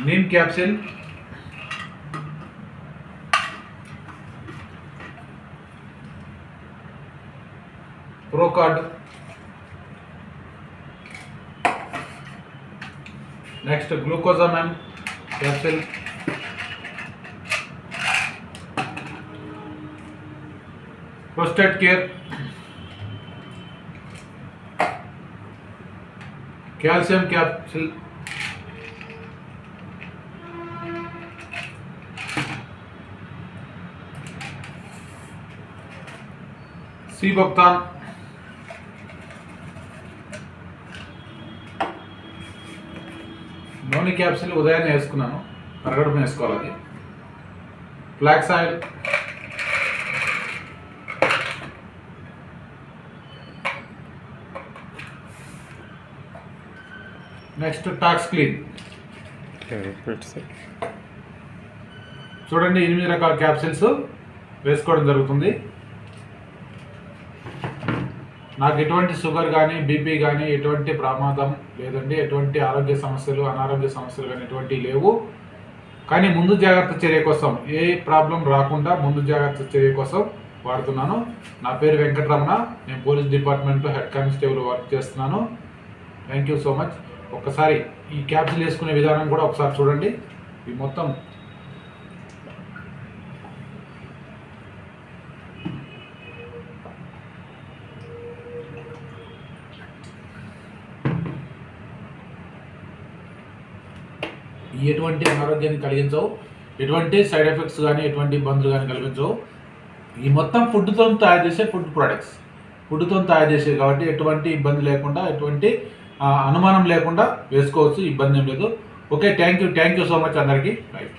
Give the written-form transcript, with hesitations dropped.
Neem capsule, procard, next glucosamine capsule, prostate care, calcium capsule, sea buckthorn, నూనె capsule ఉదయాన్నే వేసుకున్నాను, అరగడం వేసుకోవాలి. Flax oil, next tox clean. చూడండి 8 రకాల క్యాప్సిల్స్ వేసుకోవడం జరుగుతుంది. నాకు ఎటువంటి షుగర్ కానీ బీపీ కానీ ఎటువంటి ప్రమాదం లేదండి, ఎటువంటి ఆరోగ్య సమస్యలు అనారోగ్య సమస్యలు కానీ ఎటువంటివి లేవు. కానీ ముందు జాగ్రత్త చర్య కోసం, ఏ ప్రాబ్లం రాకుండా ముందు జాగ్రత్త చర్య కోసం వాడుతున్నాను. నా పేరు వెంకటరమణ, నేను పోలీస్ డిపార్ట్మెంట్లో హెడ్ కానిస్టేబుల్ వర్క్ చేస్తున్నాను. Thank you so much. ఒక్కసారి ఈ క్యాప్సిల్ వేసుకునే విధానం కూడా ఒకసారి చూడండి. ఈ మొత్తం ఎటువంటి అనారోగ్యాన్ని కలిగించవు, ఎటువంటి సైడ్ ఎఫెక్ట్స్ కానీ ఎటువంటి ఇబ్బందులు కానీ కలిగించవు. ఈ మొత్తం ఫుడ్తో తయారు చేసే ఫుడ్ ప్రొడక్ట్స్, ఫుడ్తో తయారు చేసేవి కాబట్టి ఎటువంటి ఇబ్బంది లేకుండా ఎటువంటి అనుమానం లేకుండా వేసుకోవచ్చు, ఇబ్బంది ఏం లేదు. Okay, thank you so much అందరికీ. రైట్.